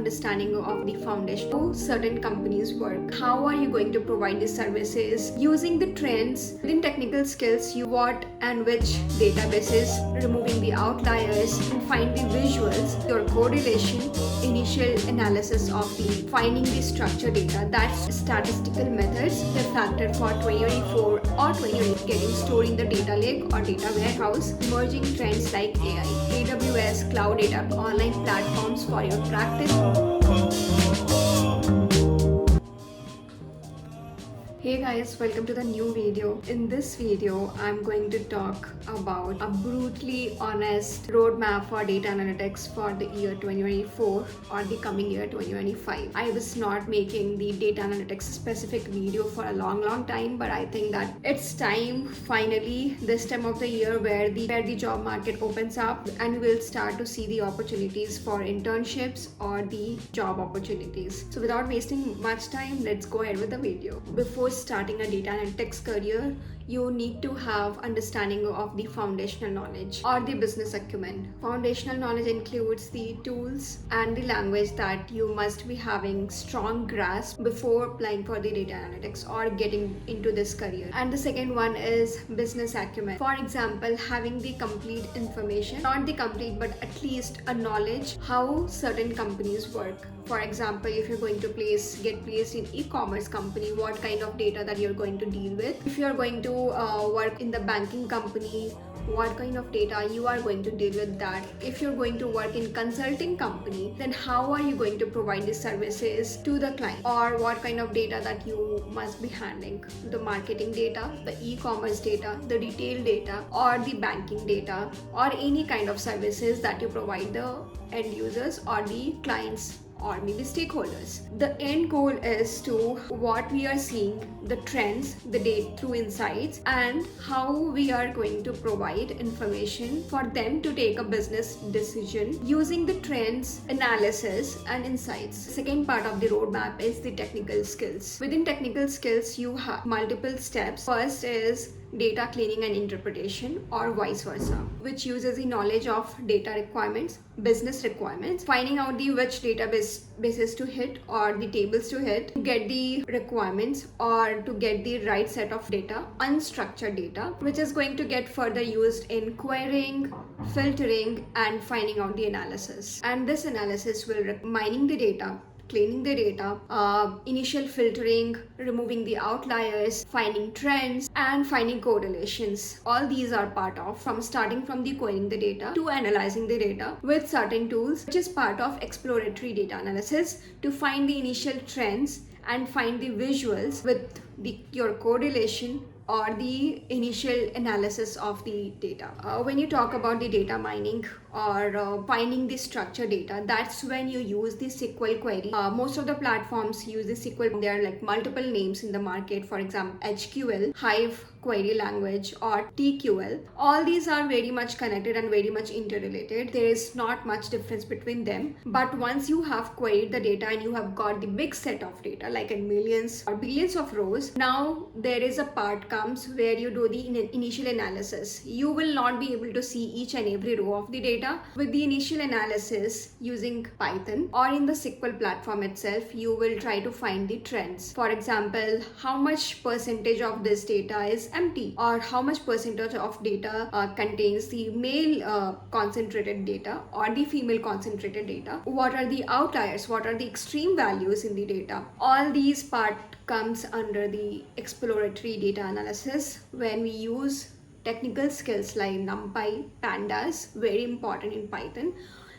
understanding of the foundation, how certain companies work, how are you going to provide the services, using the trends within technical skills, what and which databases, removing the outliers and find the visuals, your correlation, initial analysis of the finding the structured data, that's statistical methods, the factor for 2024 or 2028 getting stored in the data lake or data warehouse, emerging trends like AI, AWS, cloud data, online platforms for your practice. Hey guys, welcome to the new video. In this video, I'm going to talk about a brutally honest roadmap for data analytics for the year 2024 or the coming year 2025. I was not making the data analytics specific video for a long time, but I think that it's time finally this time of the year where the job market opens up and we'll start to see the opportunities for internships or the job opportunities. So without wasting much time, let's go ahead with the video. Before starting a data analytics career, you need to have understanding of the foundational knowledge or the business acumen. Foundational knowledge includes the tools and the language that you must be having strong grasp before applying for the data analytics or getting into this career. And the second one is business acumen. For example, having the complete information, not the complete but at least a knowledge how certain companies work. For example, if you're going to get placed in e-commerce company, what kind of data that you're going to deal with. If you're going to work in the banking company, what kind of data you are going to deal with that. If you're going to work in consulting company, then how are you going to provide the services to the client, or what kind of data that you must be handling, the marketing data, the e-commerce data, the retail data, or the banking data, or any kind of services that you provide the end users or the clients or maybe stakeholders. The end goal is to what we are seeing, the trends, the data through insights, and how we are going to provide information for them to take a business decision using the trends, analysis, and insights. Second part of the roadmap is the technical skills. Within technical skills, you have multiple steps. First is data cleaning and interpretation, or vice versa, which uses the knowledge of data requirements, business requirements, finding out the which bases to hit or the tables to hit to get the requirements or to get the right set of data, unstructured data, which is going to get further used in querying, filtering, and finding out the analysis. And this analysis will mining the data, cleaning the data, initial filtering, removing the outliers, finding trends, and finding correlations. All these are part of starting from the querying the data to analyzing the data with certain tools, which is part of exploratory data analysis to find the initial trends and find the visuals with your correlation or the initial analysis of the data. When you talk about the data mining or finding the structured data, that's when you use the SQL query. Most of the platforms use the SQL. There are like multiple names in the market, for example, HQL, Hive query language, or TQL. All these are very much connected and very much interrelated. There is not much difference between them. But once you have queried the data and you have got the big set of data, like in millions or billions of rows, now there is a part comes where you do the initial analysis. You will not be able to see each and every row of the data. With the initial analysis using Python or in the SQL platform itself, you will try to find the trends. For example, how much percentage of this data is empty, or how much percentage of data contains the male concentrated data or the female concentrated data. What are the outliers? What are the extreme values in the data? All these part comes under the exploratory data analysis when we use technical skills like NumPy, Pandas, very important in Python.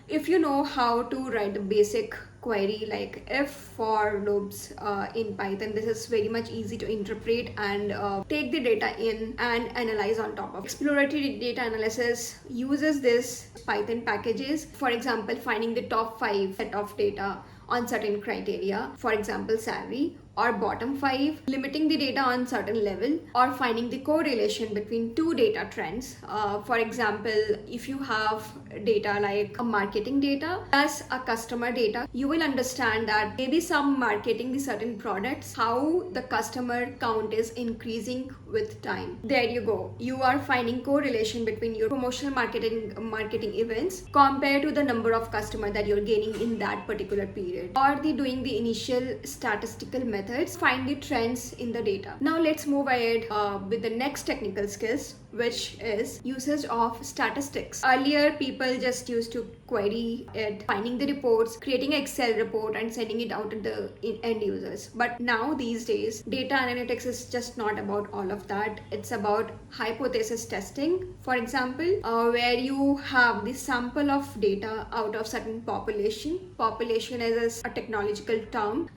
If you know how to write the basic query like if for loops in Python, this is very much easy to interpret and take the data in and analyze on top of. Exploratory data analysis uses this Python packages, for example, finding the top 5 set of data on certain criteria, for example, salary, or bottom 5, limiting the data on certain level, or finding the correlation between two data trends. For example, if you have data like a marketing data plus a customer data, you you will understand that maybe some marketing the certain products, how the customer count is increasing with time. There you go. You are finding correlation between your promotional marketing events compared to the number of customer that you're gaining in that particular period. Or doing the initial statistical methods, find the trends in the data. Now let's move ahead with the next technical skills, which is usage of statistics. Earlier, people just used to query it, finding the reports, creating an Excel report and sending it out to the end users. But now these days, data analytics is just not about all of that. It's about hypothesis testing. For example, where you have the sample of data out of certain population. Population is a technological term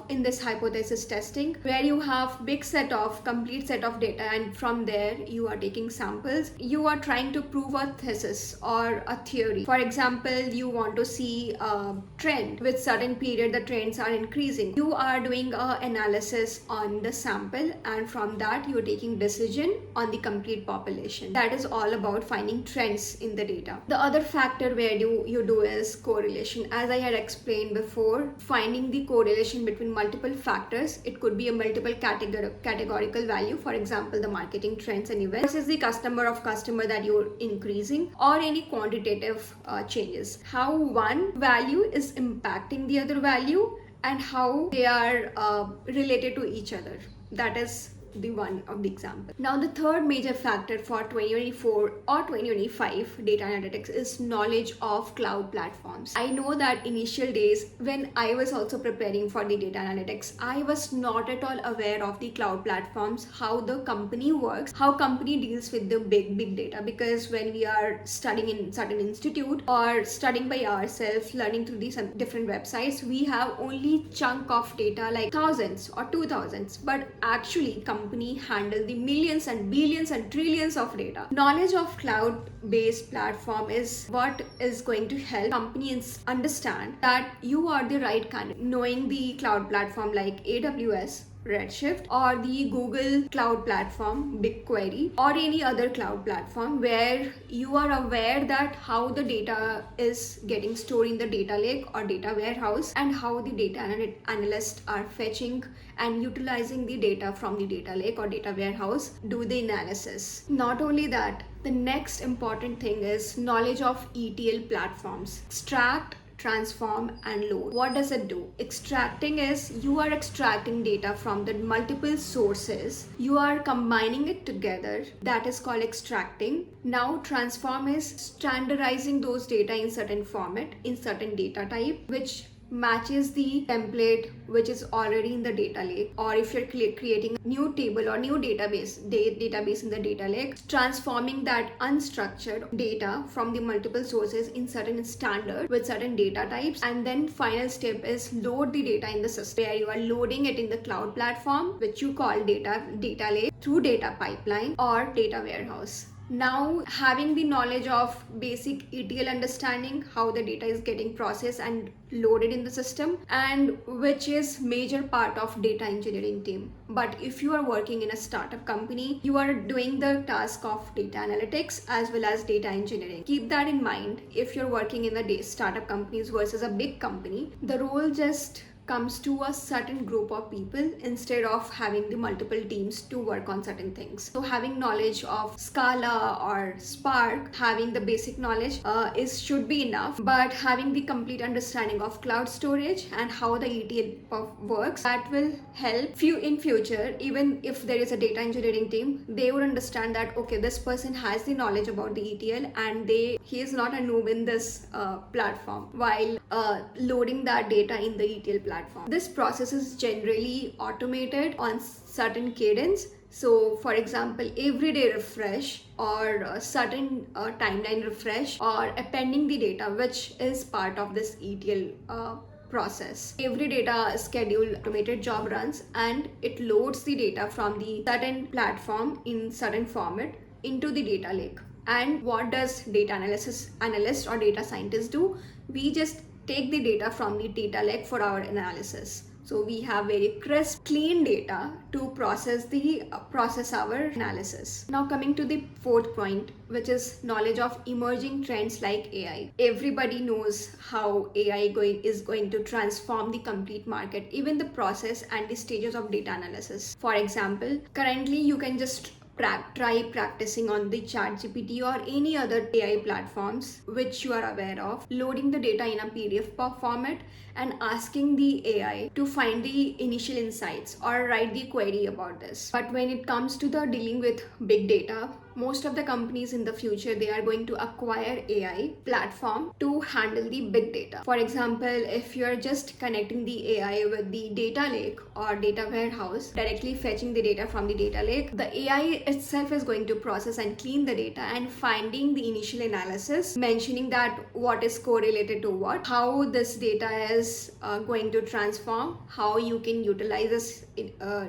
in this hypothesis testing, where you have complete set of data, and from there you are taking samples. You are trying to prove a thesis or a theory. For example, you want to see a trend with certain period, the trends are increasing. You are doing an analysis on the sample, and from that you are taking decision on the complete population. That is all about finding trends in the data. The other factor where you do is correlation. As I had explained before, finding the correlation between multiple factors. It could be a multiple categorical value, for example the marketing trends and events versus the customer that you're increasing, or any quantitative changes, how one value is impacting the other value and how they are related to each other. That is the one of the example. Now the third major factor for 2024 or 2025 data analytics is knowledge of cloud platforms. I know that initial days when I was also preparing for the data analytics, I was not at all aware of the cloud platforms, how the company works, how company deals with the big data, because when we are studying in certain institute or studying by ourselves, learning through these different websites, we have only chunk of data like thousands or 2000s, but actually company handle the millions and billions and trillions of data. Knowledge of cloud-based platform is what is going to help companies understand that you are the right candidate. Knowing the cloud platform like AWS, Redshift, or the Google cloud platform BigQuery, or any other cloud platform where you are aware that how the data is getting stored in the data lake or data warehouse, and how the data analysts are fetching and utilizing the data from the data lake or data warehouse, do the analysis. Not only that, the next important thing is knowledge of ETL platforms. Extract, transform and load. What does it do? Extracting is you are extracting data from the multiple sources, you are combining it together. That is called extracting. Now transform is standardizing those data in certain format, in certain data type, which matches the template which is already in the data lake. Or if you're creating a new table or new database in the data lake, transforming that unstructured data from the multiple sources in certain standard with certain data types. And then final step is load the data in the system, where you are loading it in the cloud platform, which you call data lake, through data pipeline or data warehouse. Now, having the knowledge of basic ETL understanding, how the data is getting processed and loaded in the system, and which is major part of data engineering team. But if you are working in a startup company, you are doing the task of data analytics as well as data engineering. Keep that in mind. If you're working in the startup companies versus a big company, the role just comes to a certain group of people instead of having the multiple teams to work on certain things. So having knowledge of Scala or Spark, having the basic knowledge should be enough, but having the complete understanding of cloud storage and how the ETL works, that will help you in future. Even if there is a data engineering team, they would understand that okay, this person has the knowledge about the ETL and he is not a noob in this platform while loading that data in the ETL platform. This process is generally automated on certain cadence. So for example, everyday refresh or a certain timeline refresh or appending the data, which is part of this ETL process. Every data schedule automated job runs and it loads the data from the certain platform in certain format into the data lake. And what does data analyst or data scientist do? We just take the data from the data lake for our analysis. So we have very crisp, clean data to process our analysis. Now coming to the fourth point, which is knowledge of emerging trends like AI. Everybody knows how AI is going to transform the complete market, even the process and the stages of data analysis. For example, currently you can just try practicing on the ChatGPT or any other AI platforms which you are aware of, loading the data in a PDF format and asking the AI to find the initial insights or write the query about this. But when it comes to the dealing with big data, most of the companies in the future, they are going to acquire AI platform to handle the big data. For example, if you're just connecting the AI with the data lake or data warehouse, directly fetching the data from the data lake, the AI itself is going to process and clean the data and finding the initial analysis, mentioning that what is correlated to what, how this data is going to transform, how you can utilize this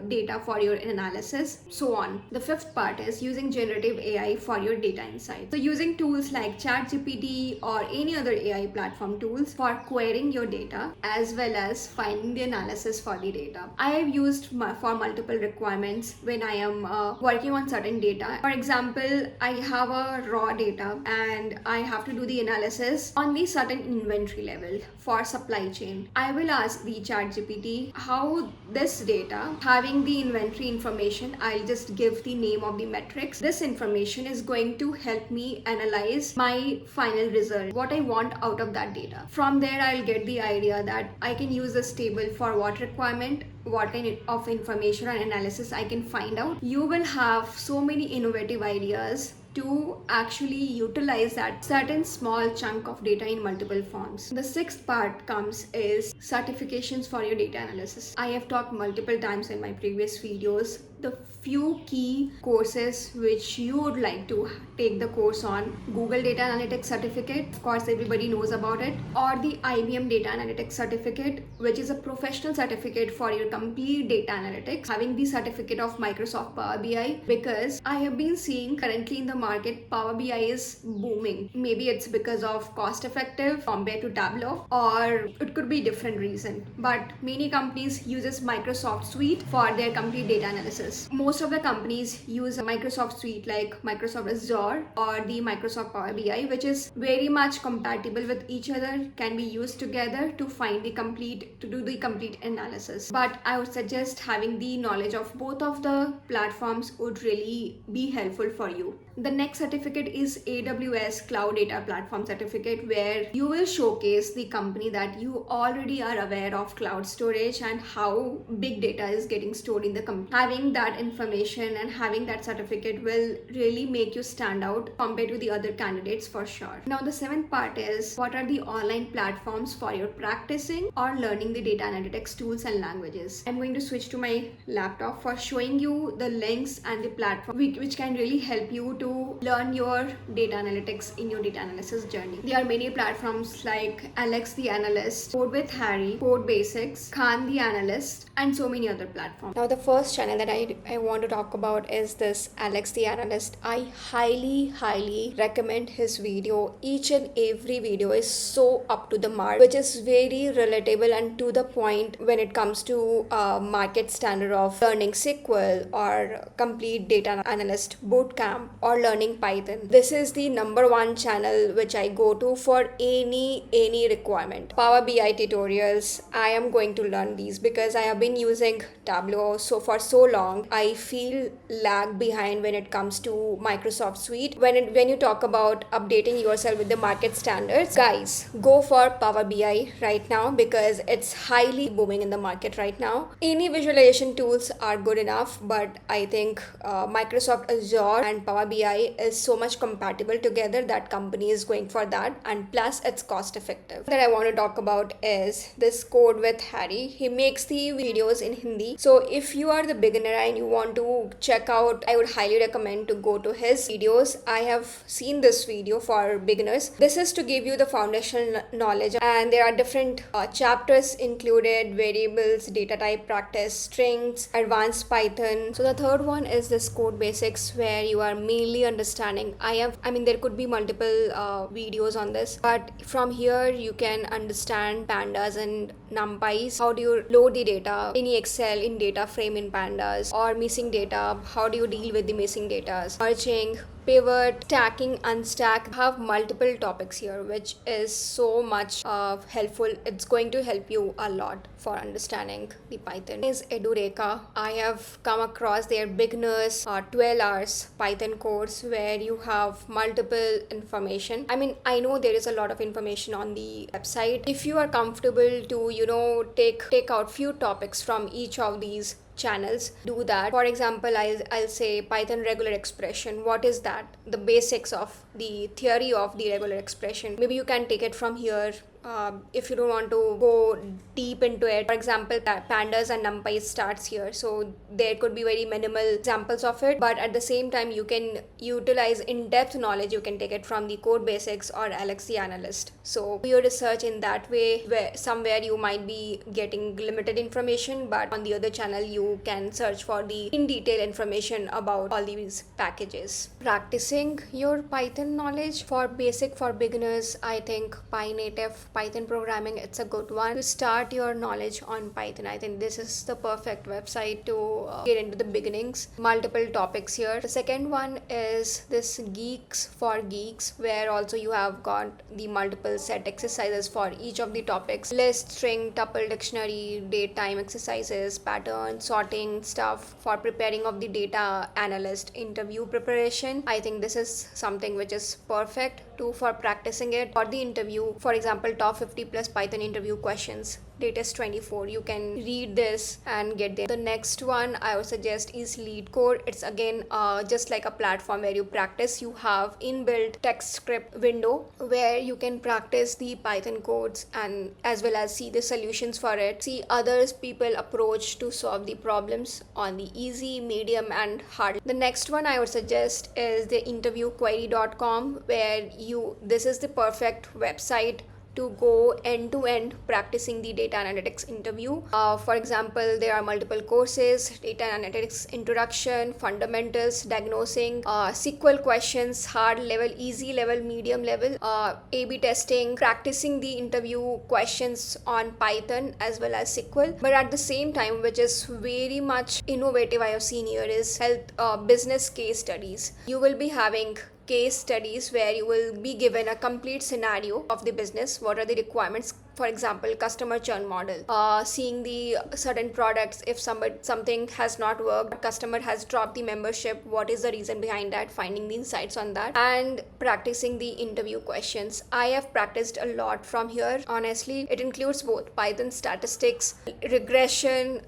data for your analysis, so on. The fifth part is using generative AI for your data insights. So using tools like ChatGPT or any other AI platform tools for querying your data as well as finding the analysis for the data. I have used for multiple requirements when I am working on certain data. For example, I have a raw data and I have to do the analysis on the certain inventory level for supply chain. I will ask the ChatGPT how this data having the inventory information, I'll just give the name of the metrics. This information is going to help me analyze my final result, what I want out of that data. From there, I'll get the idea that I can use this table for what requirement, what kind of information and analysis I can find out. You will have so many innovative ideas to actually utilize that certain small chunk of data in multiple forms. The sixth part comes is certifications for your data analysis. I have talked multiple times in my previous videos the few key courses which you would like to take the course on. Google Data Analytics Certificate, of course everybody knows about it, or the IBM Data Analytics Certificate, which is a professional certificate for your complete data analytics. Having the certificate of Microsoft PowerBi, because I have been seeing currently in the market PowerBi is booming. Maybe it's because of cost effective compared to Tableau, or it could be different reason, but many companies uses Microsoft Suite for their complete data analysis. Most of the companies use a Microsoft Suite like Microsoft Azure or the Microsoft Power BI, which is very much compatible with each other, can be used together to do the complete analysis. But I would suggest having the knowledge of both of the platforms would really be helpful for you. The next certificate is AWS Cloud Data Platform Certificate, where you will showcase the company that you already are aware of cloud storage and how big data is getting stored in the company. Having that information and having that certificate will really make you stand out compared to the other candidates for sure. Now the seventh part is what are the online platforms for your practicing or learning the data analytics tools and languages. I'm going to switch to my laptop for showing you the links and the platform which can really help you to learn your data analytics in your data analysis journey. There are many platforms like Alex the Analyst, Code with Harry, Code Basics, Khan the Analyst, and so many other platforms. Now the first channel that I want to talk about is this Alex the Analyst. I highly recommend his video. Each and every video is so up to the mark, which is very relatable and to the point when it comes to market standard of learning SQL or complete data analyst bootcamp or learning Python. This is the number one channel which I go to for any requirement. Power BI tutorials, I am going to learn these because I have been using Tableau for so long. I feel lag behind when it comes to Microsoft Suite. When you talk about updating yourself with the market standards, guys, go for Power BI right now because it's highly booming in the market right now. Any visualization tools are good enough, but I think Microsoft Azure and Power BI is so much compatible together that company is going for that, and plus it's cost effective. That I want to talk about is this Code with Harry. He makes the videos in Hindi, so if you are the beginner and you want to check out, I would highly recommend to go to his videos. I have seen this video for beginners. This is to give you the foundational knowledge, and there are different chapters included: variables, data type practice, strings, advanced Python. So the third one is this Code Basics, where you are mainly fully understanding. There could be multiple videos on this, but from here you can understand pandas and numpys. How do you load the data in Excel in data frame in pandas, or missing data? How do you deal with the missing data? Merging, pivot, stacking, unstack. Have multiple topics here, which is so much helpful. It's going to help you a lot for understanding the Python. Is Edureka. I have come across their beginners 12 hours Python course where you have multiple information. I know there is a lot of information on the website. If you are comfortable to take out few topics from each of these channels, do that. For example, I'll say Python regular expression. What is that? The basics of the theory of the regular expression. Maybe you can take it from here. If you don't want to go deep into it, for example, pandas and numpy starts here, so there could be very minimal examples of it, but at the same time you can utilize in-depth knowledge. You can take it from the code basics or Alex the Analyst. So do your research in that way, where somewhere you might be getting limited information, but on the other channel you can search for the in detail information about all these packages. Practicing your Python knowledge for beginners, I think PyNative Python programming, it's a good one to start your knowledge on Python. I think this is the perfect website to get into the beginnings. Multiple topics here. The second one is this Geeks for Geeks, where also you have got the multiple set exercises for each of the topics: list, string, tuple, dictionary, date time exercises, pattern, sorting stuff for preparing of the data analyst interview preparation. I think this is something which is perfect for practicing it for the interview. For example, top 50 plus Python interview questions, latest 24. You can read this and get there. The next one I would suggest is LeetCode. It's again just like a platform where you practice. You have inbuilt text script window where you can practice the Python codes and as well as see the solutions for it, see others people approach to solve the problems on the easy, medium and hard. The next one I would suggest is the interviewquery.com, where this is the perfect website to go end-to-end practicing the data analytics interview. For example, there are multiple courses: data analytics introduction, fundamentals, diagnosing, SQL questions, hard level, easy level, medium level, A/B testing, practicing the interview questions on Python as well as SQL. But at the same time, which is very much innovative I have seen here, is business case studies. You will be having case studies where you will be given a complete scenario of the business. What are the requirements? For example, customer churn model, seeing the certain products, if something has not worked, customer has dropped the membership, what is the reason behind that, finding the insights on that, and practicing the interview questions. I have practiced a lot from here. Honestly, it includes both Python statistics, regression,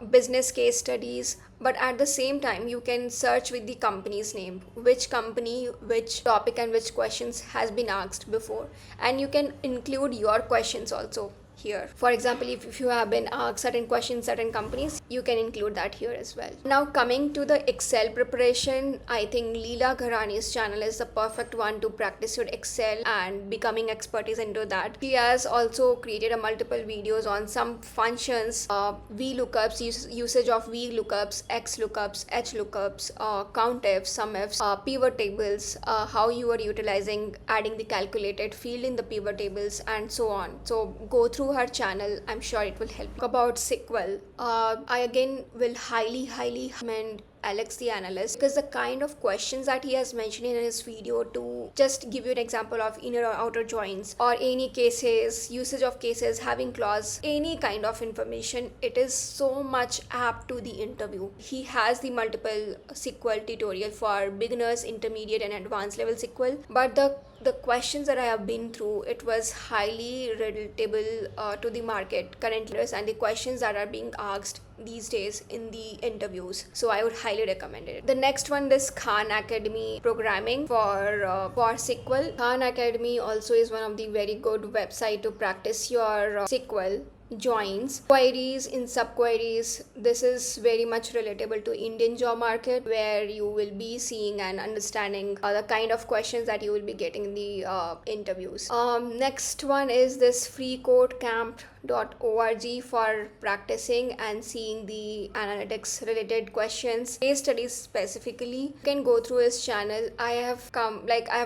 business case studies, but at the same time you can search with the company's name, which company, which topic and which questions has been asked before, and you can include your questions also here. For example, if you have been asked certain questions, certain companies, you can include that here as well. Now coming to the Excel preparation, I think Leila Gharani's channel is the perfect one to practice your Excel and becoming expertise into that. She has also created a multiple videos on some functions, VLOOKUPs, usage of VLOOKUPs, XLOOKUPs, HLOOKUPs, COUNTIFs, SUMIFs, pivot tables, how you are utilizing, adding the calculated field in the pivot tables and so on. So go through her channel. I'm sure it will help you. About SQL, I again will highly recommend Alex the Analyst, because the kind of questions that he has mentioned in his video, to just give you an example of inner or outer joins or any cases, usage of cases, having clause, any kind of information, it is so much apt to the interview. He has the multiple SQL tutorial for beginners, intermediate and advanced level SQL, but the questions that I have been through, it was highly relatable to the market currently and the questions that are being asked these days in the interviews. So I would highly recommend it. The next one, this Khan Academy programming for SQL. Khan Academy also is one of the very good website to practice your SQL. joins, queries in subqueries. This is very much relatable to Indian job market, where you will be seeing and understanding the kind of questions that you will be getting in the interviews. Next one is this freecodecamp.org for practicing and seeing the analytics related questions, case studies specifically. You can go through his channel. I have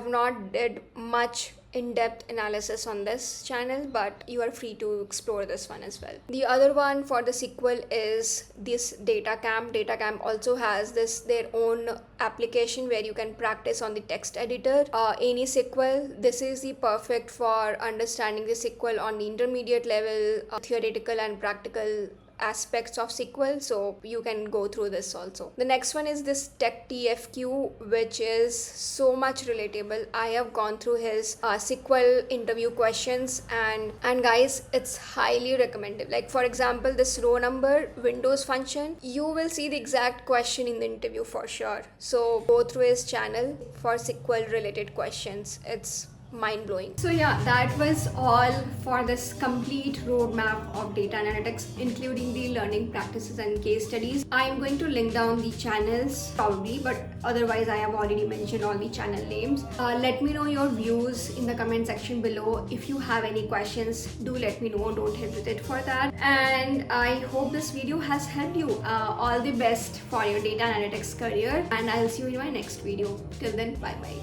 not did much in-depth analysis on this channel, but you are free to explore this one as well. The other one for the SQL is this Datacamp. Datacamp also has their own application where you can practice on the text editor. Any SQL, this is the perfect for understanding the SQL on the intermediate level, theoretical and practical aspects of SQL, so you can go through this also. The next one is this techTFQ, which is so much relatable. I have gone through his SQL interview questions, and guys, it's highly recommended. Like for example, this row number Windows function, you will see the exact question in the interview for sure. So go through his channel for SQL related questions. It's mind-blowing. So yeah, that was all for this complete roadmap of data analytics, including the learning practices and case studies. I'm going to link down the channels probably, but otherwise I have already mentioned all the channel names. Let me know your views in the comment section below. If you have any questions, do let me know. Don't hesitate for that. And I hope this video has helped you. All the best for your data analytics career, and I'll see you in my next video. Till then, bye bye.